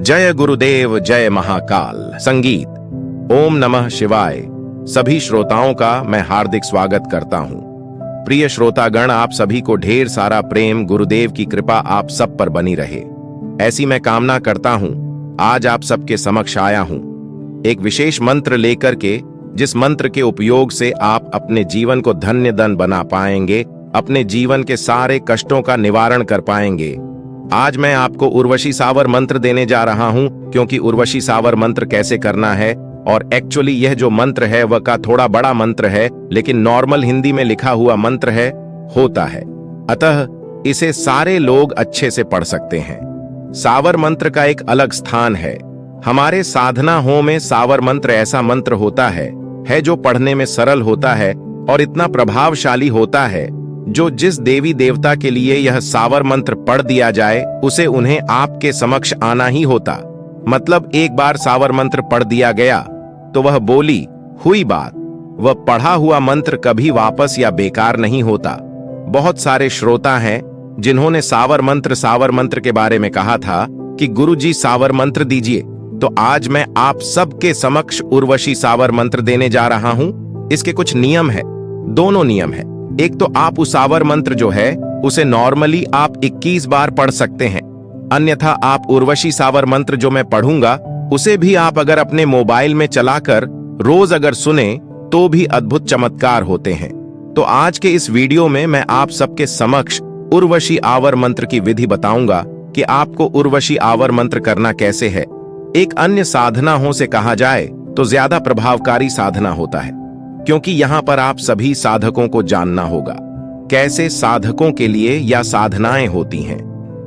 जय गुरुदेव जय महाकाल। संगीत ओम नमः शिवाय। सभी श्रोताओं का मैं हार्दिक स्वागत करता हूं। प्रिय श्रोतागण, आप सभी को ढेर सारा प्रेम, गुरुदेव की कृपा आप सब पर बनी रहे, ऐसी मैं कामना करता हूं। आज आप सबके समक्ष आया हूं एक विशेष मंत्र लेकर के, जिस मंत्र के उपयोग से आप अपने जीवन को धन्य धन बना पाएंगे, अपने जीवन के सारे कष्टों का निवारण कर पाएंगे। आज मैं आपको उर्वशी सावर मंत्र देने जा रहा हूं, क्योंकि उर्वशी सावर मंत्र कैसे करना है, और एक्चुअली यह जो मंत्र है वह का थोड़ा बड़ा मंत्र है, लेकिन नॉर्मल हिंदी में लिखा हुआ मंत्र है, होता है, अतः इसे सारे लोग अच्छे से पढ़ सकते हैं। सावर मंत्र का एक अलग स्थान है। हमारे साधना हो में सावर मंत्र ऐसा मंत्र होता है जो पढ़ने में सरल होता है और इतना प्रभावशाली होता है, जो जिस देवी देवता के लिए यह सावर मंत्र पढ़ दिया जाए उसे उन्हें आपके समक्ष आना ही होता। मतलब एक बार सावर मंत्र पढ़ दिया गया तो वह बोली हुई बात, वह पढ़ा हुआ मंत्र कभी वापस या बेकार नहीं होता। बहुत सारे श्रोता हैं जिन्होंने सावर मंत्र के बारे में कहा था कि गुरुजी सावर मंत्र दीजिए, तो आज मैं आप सबके समक्ष उर्वशी सावर मंत्र देने जा रहा हूं। इसके कुछ नियम है, दोनों नियम है। एक तो आप उस सावर मंत्र जो है उसे नॉर्मली आप 21 बार पढ़ सकते हैं, अन्यथा आप उर्वशी सावर मंत्र जो मैं पढ़ूंगा उसे भी आप अगर अपने मोबाइल में चलाकर रोज अगर सुने तो भी अद्भुत चमत्कार होते हैं। तो आज के इस वीडियो में मैं आप सबके समक्ष उर्वशी आवर मंत्र की विधि बताऊंगा कि आपको उर्वशी आवर मंत्र करना कैसे है। एक अन्य साधना हो से कहा जाए तो ज्यादा प्रभावकारी साधना होता है, क्योंकि यहां पर आप सभी साधकों को जानना होगा कैसे साधकों के लिए या साधनाएं होती हैं।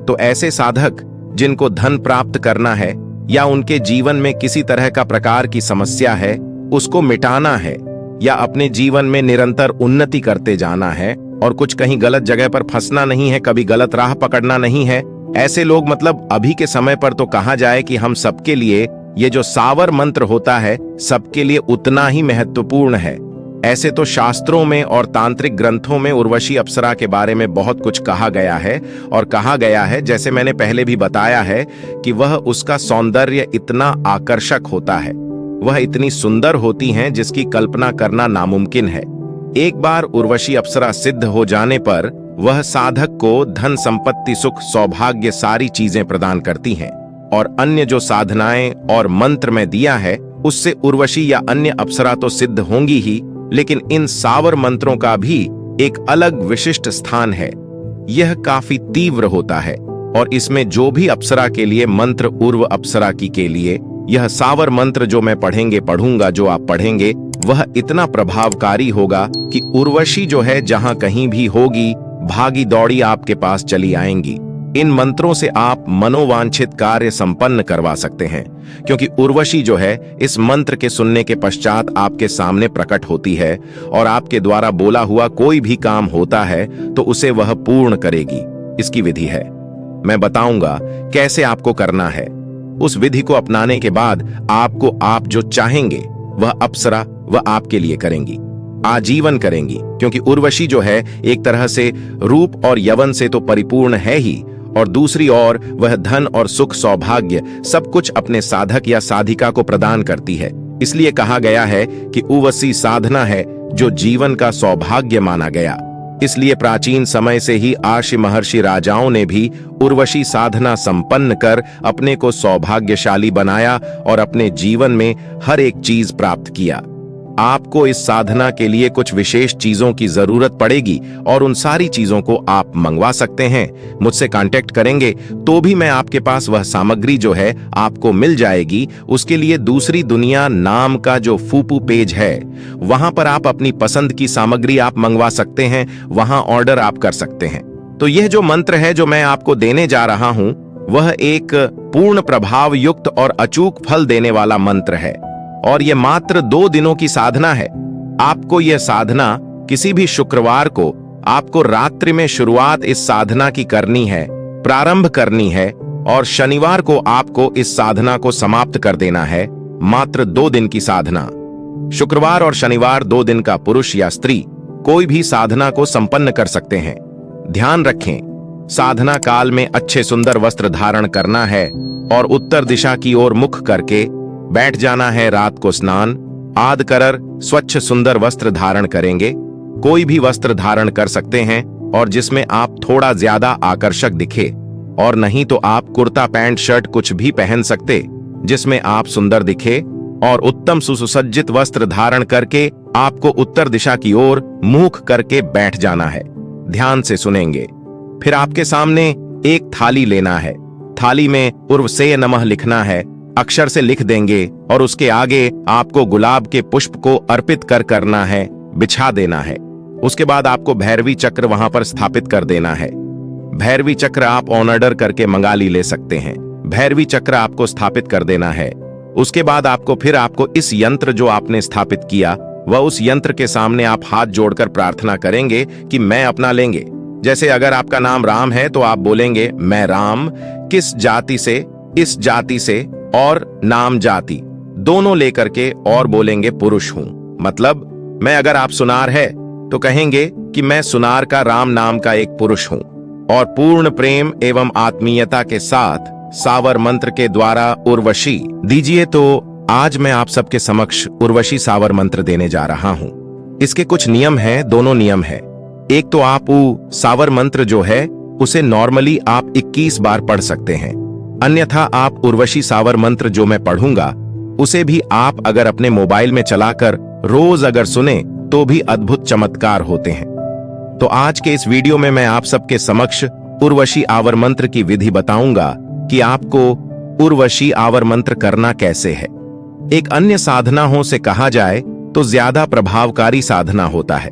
तो ऐसे साधक जिनको धन प्राप्त करना है या उनके जीवन में किसी तरह का प्रकार की समस्या है, उसको मिटाना है, या अपने जीवन में निरंतर उन्नति करते जाना है और कुछ कहीं गलत जगह पर फंसना नहीं है, कभी गलत राह पकड़ना नहीं है, ऐसे लोग, मतलब अभी के समय पर तो कहा जाए कि हम सबके लिए ये जो सावर मंत्र होता है सबके लिए उतना ही महत्वपूर्ण है। ऐसे तो शास्त्रों में और तांत्रिक ग्रंथों में उर्वशी अप्सरा के बारे में बहुत कुछ कहा गया है, और कहा गया है, जैसे मैंने पहले भी बताया है, कि वह उसका सौंदर्य इतना आकर्षक होता है, वह इतनी सुंदर होती हैं जिसकी कल्पना करना नामुमकिन है। एक बार उर्वशी अप्सरा सिद्ध हो जाने पर वह साधक को धन संपत्ति सुख सौभाग्य सारी चीजें प्रदान करती हैं, और अन्य जो साधनाएं और मंत्र में दिया है उससे उर्वशी या अन्य अप्सरा तो सिद्ध होंगी ही, लेकिन इन सावर मंत्रों का भी एक अलग विशिष्ट स्थान है। यह काफी तीव्र होता है, और इसमें जो भी अप्सरा के लिए मंत्र उर्व अप्सरा की के लिए यह सावर मंत्र जो मैं पढ़ूंगा, जो आप पढ़ेंगे वह इतना प्रभावकारी होगा कि उर्वशी जो है जहां कहीं भी होगी, भागी दौड़ी आपके पास चली आएंगी। इन मंत्रों से आप मनोवांछित कार्य संपन्न करवा सकते हैं, क्योंकि उर्वशी जो है इस मंत्र के सुनने के पश्चात आपके सामने प्रकट होती है, और आपके द्वारा बोला हुआ कोई भी काम होता है तो उसे वह पूर्ण करेगी। इसकी विधि है, मैं बताऊंगा कैसे आपको करना है। उस विधि को अपनाने के बाद आपको आप जो चाहेंगे वह अप्सरा वह आपके लिए करेंगी, आजीवन करेंगी, क्योंकि उर्वशी जो है एक तरह से रूप और यवन से तो परिपूर्ण है ही, और दूसरी ओर वह धन और सुख सौभाग्य सब कुछ अपने साधक या साधिका को प्रदान करती है। इसलिए कहा गया है कि उर्वशी साधना है जो जीवन का सौभाग्य माना गया। इसलिए प्राचीन समय से ही आर्षि महर्षि राजाओं ने भी उर्वशी साधना संपन्न कर अपने को सौभाग्यशाली बनाया और अपने जीवन में हर एक चीज प्राप्त किया। आपको इस साधना के लिए कुछ विशेष चीजों की जरूरत पड़ेगी, और उन सारी चीजों को आप मंगवा सकते हैं। मुझसे कांटेक्ट करेंगे तो भी मैं आपके पास वह सामग्री जो है आपको मिल जाएगी। उसके लिए दूसरी दुनिया नाम का जो फूपू पेज है वहां पर आप अपनी पसंद की सामग्री आप मंगवा सकते हैं, वहां ऑर्डर आप कर सकते हैं। तो यह जो मंत्र है जो मैं आपको देने जा रहा हूं वह एक पूर्ण प्रभाव युक्त और अचूक फल देने वाला मंत्र है, और यह मात्र 2 दिनों की साधना है। आपको यह साधना किसी भी शुक्रवार को आपको रात्रि में शुरुआत इस साधना की करनी है, प्रारंभ करनी है, और शनिवार को आपको इस साधना को समाप्त कर देना है। मात्र 2 दिन की साधना। शुक्रवार और शनिवार 2 दिन का पुरुष या स्त्री कोई भी साधना को संपन्न कर सकते हैं। ध्यान रखें, साधना काल में अच्छे सुंदर वस्त्र धारण करना है और उत्तर दिशा की ओर मुख करके बैठ जाना है। रात को स्नान आदि कर स्वच्छ सुंदर वस्त्र धारण करेंगे। कोई भी वस्त्र धारण कर सकते हैं और जिसमें आप थोड़ा ज्यादा आकर्षक दिखे, और नहीं तो आप कुर्ता पैंट शर्ट कुछ भी पहन सकते जिसमें आप सुंदर दिखे। और उत्तम सुसज्जित वस्त्र धारण करके आपको उत्तर दिशा की ओर मुख करके बैठ जाना है। ध्यान से सुनेंगे। फिर आपके सामने एक थाली लेना है। थाली में उर्वसे नमः लिखना है, अक्षर से लिख देंगे और उसके आगे आपको गुलाब के पुष्प को अर्पित करना है, बिछा देना है। उसके बाद आपको भैरवी चक्र वहां पर स्थापित कर देना है। भैरवी चक्र आप ऑर्डर करके मंगाली ले सकते हैं। भैरवी चक्र आपको स्थापित कर देना है। उसके बाद आपको इस यंत्र जो आपने स्थापित किया वह उस यंत्र के सामने आप हाथ जोड़कर प्रार्थना करेंगे कि मैं अपना लेंगे। जैसे अगर आपका नाम राम है तो आप बोलेंगे मैं राम किस जाति से, इस जाति से और नाम जाति दोनों लेकर के, और बोलेंगे पुरुष हूं। मतलब मैं अगर आप सुनार है तो कहेंगे कि मैं सुनार का राम नाम का एक पुरुष हूं। और पूर्ण प्रेम एवं आत्मीयता के साथ सावर मंत्र के द्वारा उर्वशी दीजिए। तो आज मैं आप सबके समक्ष उर्वशी सावर मंत्र देने जा रहा हूं। इसके कुछ नियम हैं, दोनों नियम हैं। एक तो आप सावर मंत्र जो है उसे नॉर्मली आप 21 बार पढ़ सकते हैं। अन्यथा आप उर्वशी सावर मंत्र जो मैं पढ़ूंगा उसे भी आप अगर अपने मोबाइल में चलाकर रोज अगर सुने तो भी अद्भुत चमत्कार होते हैं। तो आज के इस वीडियो में मैं आप सबके समक्ष उर्वशी आवर मंत्र की विधि बताऊंगा कि आपको उर्वशी आवर मंत्र करना कैसे है। एक अन्य साधनाओं से कहा जाए तो ज्यादा प्रभावकारी साधना होता है,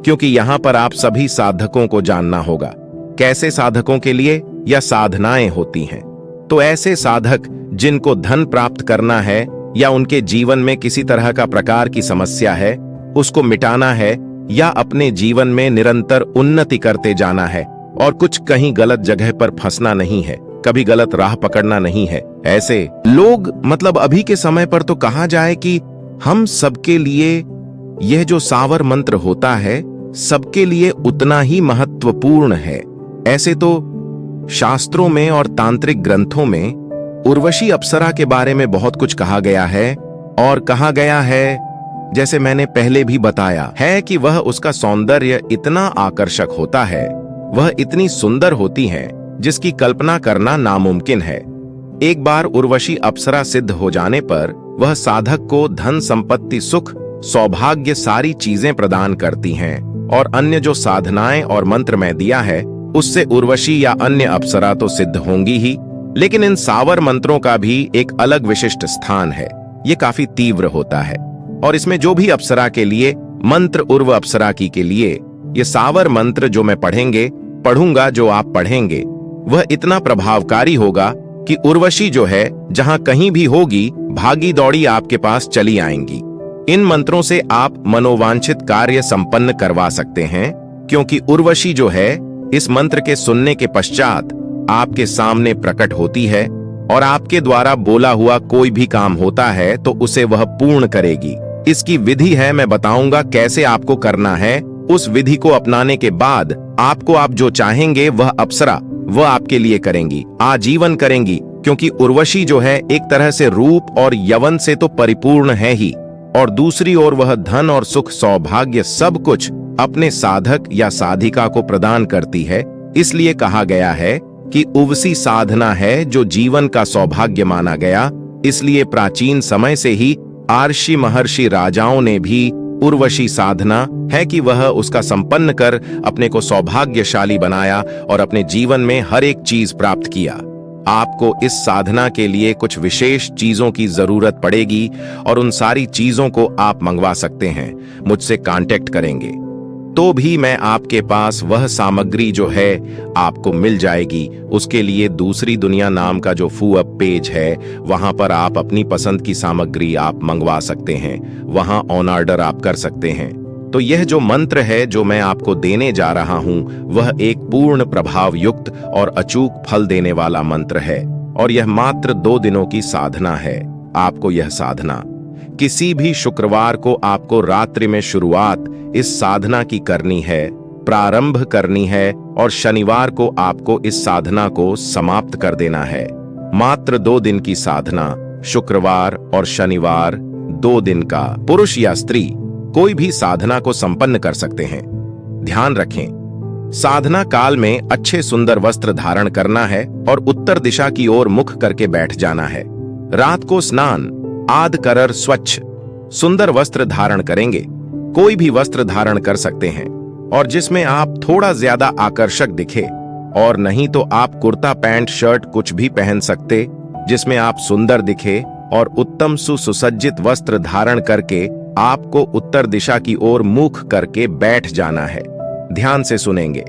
क्योंकि यहां पर आप सभी साधकों को जानना होगा कैसे साधकों के लिए यह साधनाएं होती हैं। तो ऐसे साधक जिनको धन प्राप्त करना है या उनके जीवन में किसी तरह का प्रकार की समस्या है उसको मिटाना है, या अपने जीवन में निरंतर उन्नति करते जाना है और कुछ कहीं गलत जगह पर फंसना नहीं है, कभी गलत राह पकड़ना नहीं है। ऐसे लोग मतलब अभी के समय पर तो कहा जाए कि हम सबके लिए यह जो सावर मंत्र होता है सबके लिए उतना ही महत्वपूर्ण है। ऐसे तो शास्त्रों में और तांत्रिक ग्रंथों में उर्वशी अप्सरा के बारे में बहुत कुछ कहा गया है, और कहा गया है जैसे मैंने पहले भी बताया है कि वह उसका सौंदर्य इतना आकर्षक होता है, वह इतनी सुंदर होती है जिसकी कल्पना करना नामुमकिन है। एक बार उर्वशी अप्सरा सिद्ध हो जाने पर वह साधक को धन संपत्ति सुख सौभाग्य सारी चीजें प्रदान करती हैं, और अन्य जो साधनाएं और मंत्र मैं दिया है उससे उर्वशी या अन्य अप्सरा तो सिद्ध होंगी ही, लेकिन इन सावर मंत्रों का भी एक अलग विशिष्ट स्थान है। ये काफी तीव्र होता है और इसमें जो भी अप्सरा के लिए मंत्र उर्व अप्सरा की के लिए ये सावर मंत्र जो मैं पढ़ूंगा जो आप पढ़ेंगे वह इतना प्रभावकारी होगा कि उर्वशी जो है जहां कहीं भी होगी भागी दौड़ी आपके पास चली आएंगी। इन मंत्रों से आप मनोवांछित कार्य संपन्न करवा सकते हैं, क्योंकि उर्वशी जो है इस मंत्र के सुनने के पश्चात आपके सामने प्रकट होती है और आपके द्वारा बोला हुआ कोई भी काम होता है तो उसे वह पूर्ण करेगी। इसकी विधि है मैं बताऊंगा कैसे आपको करना है। उस विधि को अपनाने के बाद आपको आप जो चाहेंगे वह अप्सरा वह आपके लिए करेंगी, आजीवन करेंगी, क्योंकि उर्वशी जो है एक तरह से रूप और यवन से तो परिपूर्ण है ही, और दूसरी ओर वह धन और सुख सौभाग्य सब कुछ अपने साधक या साधिका को प्रदान करती है। इसलिए कहा गया है कि उर्वशी साधना है जो जीवन का सौभाग्य माना गया। इसलिए प्राचीन समय से ही आर्षि महर्षि राजाओं ने भी उर्वशी साधना है कि वह उसका संपन्न कर अपने को सौभाग्यशाली बनाया और अपने जीवन में हर एक चीज प्राप्त किया। आपको इस साधना के लिए कुछ विशेष चीजों की जरूरत पड़ेगी और उन सारी चीजों को आप मंगवा सकते हैं, मुझसे कांटेक्ट करेंगे तो भी मैं आपके पास वह सामग्री जो है आपको मिल जाएगी। उसके लिए दूसरी दुनिया नाम का जो फूअप पेज है वहां पर आप अपनी पसंद की सामग्री आप मंगवा सकते हैं, वहां ऑन ऑर्डर आप कर सकते हैं। तो यह जो मंत्र है जो मैं आपको देने जा रहा हूं वह एक पूर्ण प्रभाव युक्त और अचूक फल देने वाला मंत्र है, और यह मात्र 2 दिनों की साधना है। आपको यह साधना किसी भी शुक्रवार को आपको रात्रि में शुरुआत इस साधना की करनी है। प्रारंभ करनी है और शनिवार को आपको इस साधना को समाप्त कर देना है। मात्र 2 दिन की साधना, शुक्रवार और शनिवार 2 दिन का। पुरुष या स्त्री कोई भी साधना को संपन्न कर सकते हैं। ध्यान रखें, साधना काल में अच्छे सुंदर वस्त्र धारण करना है और उत्तर दिशा की ओर मुख करके बैठ जाना है। रात को स्नान आदि कर स्वच्छ सुंदर वस्त्र धारण करेंगे। कोई भी वस्त्र धारण कर सकते हैं और जिसमें आप थोड़ा ज्यादा आकर्षक दिखे, और नहीं तो आप कुर्ता पैंट शर्ट कुछ भी पहन सकते जिसमें आप सुंदर दिखे। और उत्तम सुसज्जित वस्त्र धारण करके आपको उत्तर दिशा की ओर मुख करके बैठ जाना है। ध्यान से सुनेंगे।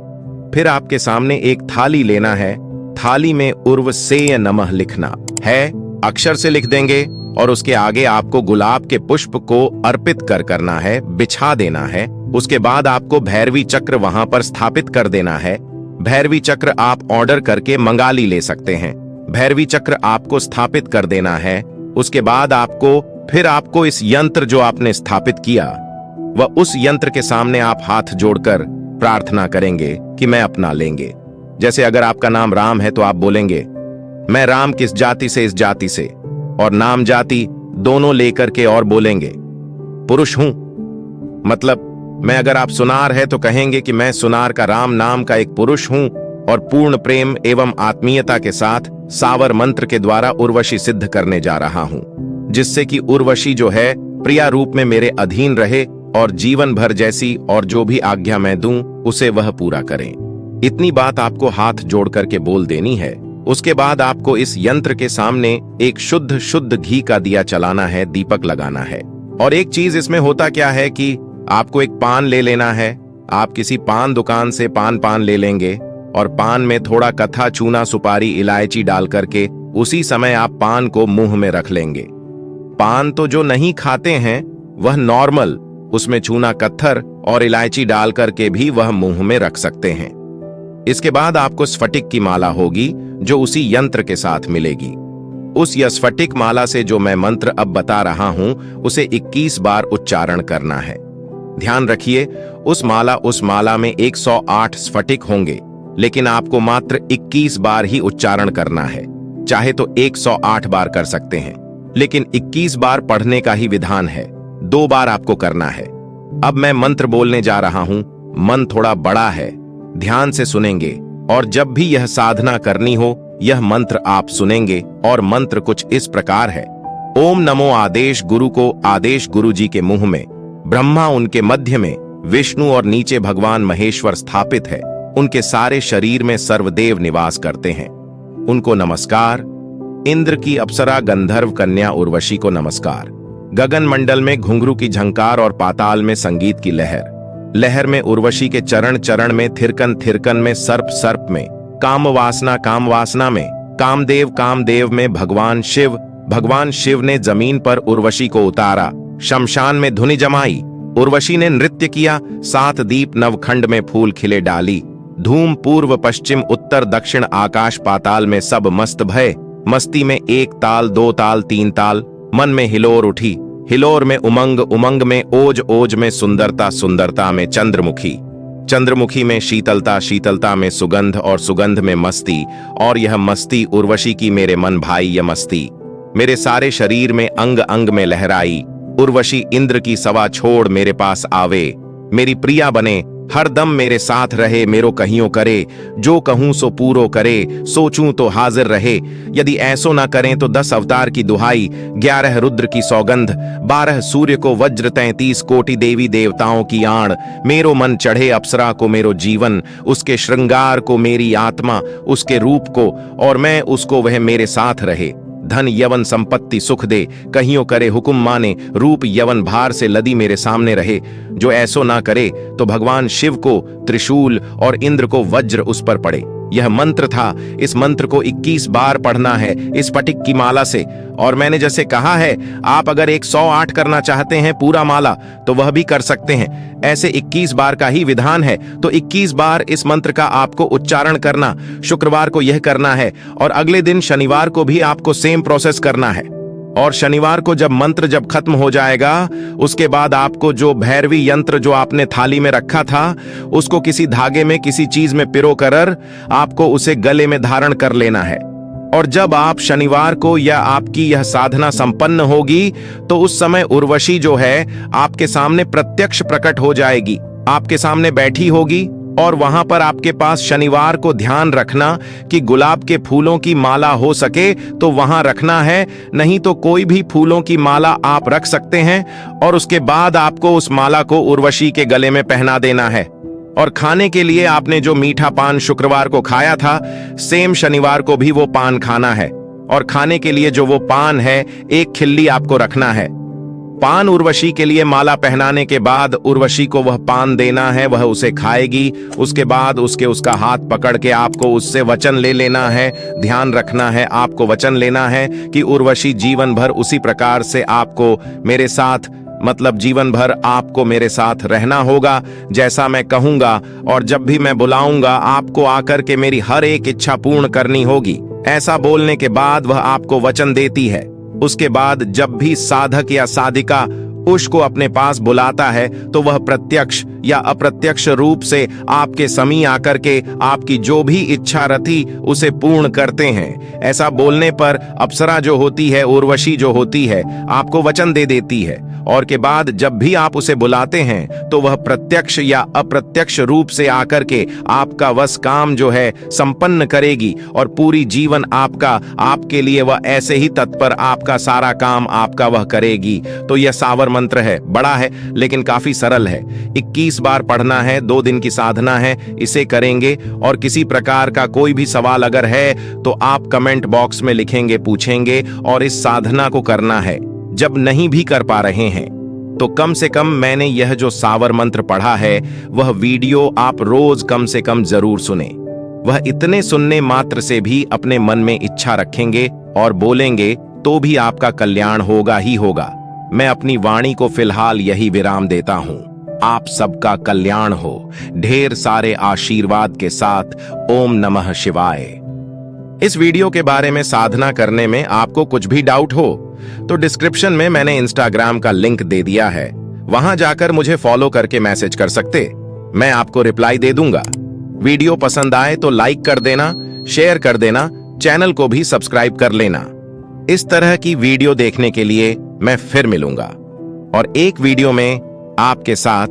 फिर आपके सामने एक थाली लेना है। थाली में उर्वसेय नमः लिखना है, अक्षर से लिख देंगे और उसके आगे आपको गुलाब के पुष्प को अर्पित करना है, बिछा देना है। उसके बाद आपको भैरवी चक्र वहां पर स्थापित कर देना है। भैरवी चक्र आप ऑर्डर करके मंगाली ले सकते हैं। भैरवी चक्र आपको स्थापित कर देना है। उसके बाद आपको इस यंत्र जो आपने स्थापित किया, वह उस यंत्र के सामने आप हाथ जोड़कर प्रार्थना करेंगे कि मैं अपना लेंगे। जैसे अगर आपका नाम राम है तो आप बोलेंगे, मैं राम किस जाति से इस जाति से, और नाम जाति दोनों लेकर के और बोलेंगे पुरुष हूं। मतलब मैं अगर आप सुनार है तो कहेंगे कि मैं सुनार का राम नाम का एक पुरुष हूं और पूर्ण प्रेम एवं आत्मीयता के साथ सावर मंत्र के द्वारा उर्वशी सिद्ध करने जा रहा हूं, जिससे कि उर्वशी जो है प्रिया रूप में मेरे अधीन रहे और जीवन भर जैसी और जो भी आज्ञा मैं दूं उसे वह पूरा करें। इतनी बात आपको हाथ जोड़ करके बोल देनी है। उसके बाद आपको इस यंत्र के सामने एक शुद्ध शुद्ध घी का दिया चलाना है, दीपक लगाना है। और एक चीज इसमें होता क्या है कि आपको एक पान ले लेना है। आप किसी पान दुकान से पान ले लेंगे और पान में थोड़ा कथा, चूना, सुपारी, इलायची डाल करके उसी समय आप पान को मुंह में रख लेंगे। पान तो जो नहीं खाते हैं वह नॉर्मल उसमें चूना, कत्थर और इलायची डाल करके भी वह मुंह में रख सकते हैं। इसके बाद आपको स्फटिक की माला होगी जो उसी यंत्र के साथ मिलेगी। उस स्फटिक माला से जो मैं मंत्र अब बता रहा हूं उसे 21 बार उच्चारण करना है। ध्यान रखिए, उस माला में 108 स्फटिक होंगे, लेकिन आपको मात्र 21 बार ही उच्चारण करना है। चाहे तो 108 बार कर सकते हैं, लेकिन 21 बार पढ़ने का ही विधान है। 2 बार आपको करना है। अब मैं मंत्र बोलने जा रहा हूं। मन थोड़ा बड़ा है, ध्यान से सुनेंगे और जब भी यह साधना करनी हो यह मंत्र आप सुनेंगे। और मंत्र कुछ इस प्रकार है। ओम नमो आदेश गुरु को आदेश गुरु जी के मुंह में, ब्रह्मा उनके मध्य में, विष्णु और नीचे भगवान महेश्वर स्थापित है। उनके सारे शरीर में सर्वदेव निवास करते हैं, उनको नमस्कार। इंद्र की अप्सरा गंधर्व कन्या उर्वशी को नमस्कार। गगन मंडल में घुंघरू की झंकार और पाताल में संगीत की लहर, लहर में उर्वशी के चरण, चरण में थिरकन, थिरकन में सर्प, सर्प में काम वासना, काम वासना में कामदेव, कामदेव में भगवान शिव, भगवान शिव ने जमीन पर उर्वशी को उतारा। शमशान में धुनि जमाई, उर्वशी ने नृत्य किया। 7 दीप नवखंड में फूल खिले डाली। धूम पूर्व पश्चिम उत्तर दक्षिण आकाश पाताल में सब मस्त भय। मस्ती में 1 ताल 2 ताल 3 ताल, मन में हिलोर उठी। हिलोर में उमंग, उमंग में ओज, ओज में सुंदरता, सुंदरता में चंद्रमुखी, चंद्रमुखी में शीतलता, शीतलता में सुगंध और सुगंध में मस्ती। और यह मस्ती उर्वशी की मेरे मन भाई, यह मस्ती मेरे सारे शरीर में अंग अंग में लहराई। उर्वशी इंद्र की सवा छोड़ मेरे पास आवे, मेरी प्रिया बने, हर दम मेरे साथ रहे, मेरो कहियो करे। जो कहूं सो पूरो करे, सोचूं तो हाजिर रहे। यदि ऐसो ना करें तो 10 अवतार की दुहाई, 11 रुद्र की सौगंध, 12 सूर्य को वज्र, 33 कोटि देवी देवताओं की आण। मेरो मन चढ़े अप्सरा को मेरो जीवन, उसके श्रृंगार को मेरी आत्मा, उसके रूप को और मैं उसको, वह मेरे साथ रहे। धन यवन संपत्ति सुख दे, कहियों करे हुकुम माने। रूप यवन भार से लदी मेरे सामने रहे। जो ऐसो ना करे तो भगवान शिव को त्रिशूल और इंद्र को वज्र उस पर पड़े। यह मंत्र था। इस मंत्र को 21 बार पढ़ना है इस स्फटिक की माला से। और मैंने जैसे कहा है, आप अगर 108 करना चाहते हैं पूरा माला तो वह भी कर सकते हैं। ऐसे 21 बार का ही विधान है, तो 21 बार इस मंत्र का आपको उच्चारण करना। शुक्रवार को यह करना है और अगले दिन शनिवार को भी आपको सेम प्रोसेस करना है। और शनिवार को जब मंत्र जब खत्म हो जाएगा, उसके बाद आपको जो भैरवी यंत्र जो आपने थाली में रखा था, उसको किसी धागे में किसी चीज में पिरो कर आपको उसे गले में धारण कर लेना है। और जब आप शनिवार को या आपकी यह साधना संपन्न होगी, तो उस समय उर्वशी जो है आपके सामने प्रत्यक्ष प्रकट हो जाएगी, आपके सामने बैठी होगी। और वहां पर आपके पास शनिवार को ध्यान रखना कि गुलाब के फूलों की माला हो सके तो वहां रखना है, नहीं तो कोई भी फूलों की माला आप रख सकते हैं। और उसके बाद आपको उस माला को उर्वशी के गले में पहना देना है। और खाने के लिए आपने जो मीठा पान शुक्रवार को खाया था, सेम शनिवार को भी वो पान खाना है। और खाने के लिए जो वो पान है, एक खिल्ली आपको रखना है। पान उर्वशी के लिए माला पहनाने के बाद उर्वशी को वह पान देना है, वह उसे खाएगी। उसके बाद उसका हाथ पकड़ के आपको उससे वचन ले लेना है। ध्यान रखना है, आपको वचन लेना है कि उर्वशी जीवन भर उसी प्रकार से आपको मेरे साथ, मतलब जीवन भर आपको मेरे साथ रहना होगा, जैसा मैं कहूंगा। और जब भी मैं बुलाऊंगा, आपको आकर के मेरी हर एक इच्छा पूर्ण करनी होगी। ऐसा बोलने के बाद वह आपको वचन देती है। उसके बाद जब भी साधक या साधिका उसको अपने पास बुलाता है, तो वह प्रत्यक्ष या अप्रत्यक्ष रूप से आपके समीप आकर के आपकी जो भी इच्छा रथी उसे पूर्ण करते हैं। ऐसा बोलने पर अप्सरा जो होती है, उर्वशी जो होती है, आपको वचन दे देती है। और के बाद जब भी आप उसे बुलाते हैं, तो वह प्रत्यक्ष या अप्रत्यक्ष रूप से आकर के आपका वश काम जो है संपन्न करेगी। और पूरी जीवन आपका, आपके लिए वह ऐसे ही तत्पर आपका सारा काम आपका वह करेगी। तो यह सावर मंत्र है, बड़ा है लेकिन काफी सरल है। 21 बार पढ़ना है, 2 दिन की साधना है, इसे करेंगे। और किसी प्रकार का कोई भी सवाल अगर है तो आप कमेंट बॉक्स में लिखेंगे, पूछेंगे। और इस साधना को करना है। जब नहीं भी कर पा रहे हैं तो कम से कम मैंने यह जो सावर मंत्र पढ़ा है, वह वीडियो आप रोज कम से कम जरूर सुने। वह इतने सुनने मात्र से भी अपने मन में इच्छा रखेंगे और बोलेंगे तो भी आपका कल्याण होगा ही होगा। मैं अपनी वाणी को फिलहाल यही विराम देता हूं। आप सबका कल्याण हो, ढेर सारे आशीर्वाद के साथ। ओम नमः शिवाय। इस वीडियो के बारे में साधना करने में आपको कुछ भी डाउट हो तो डिस्क्रिप्शन में मैंने इंस्टाग्राम का लिंक दे दिया है, वहां जाकर मुझे फॉलो करके मैसेज कर सकते, मैं आपको रिप्लाई दे दूंगा। वीडियो पसंद आए तो लाइक कर देना, शेयर कर देना, चैनल को भी सब्सक्राइब कर लेना। इस तरह की वीडियो देखने के लिए मैं फिर मिलूंगा और एक वीडियो में आपके साथ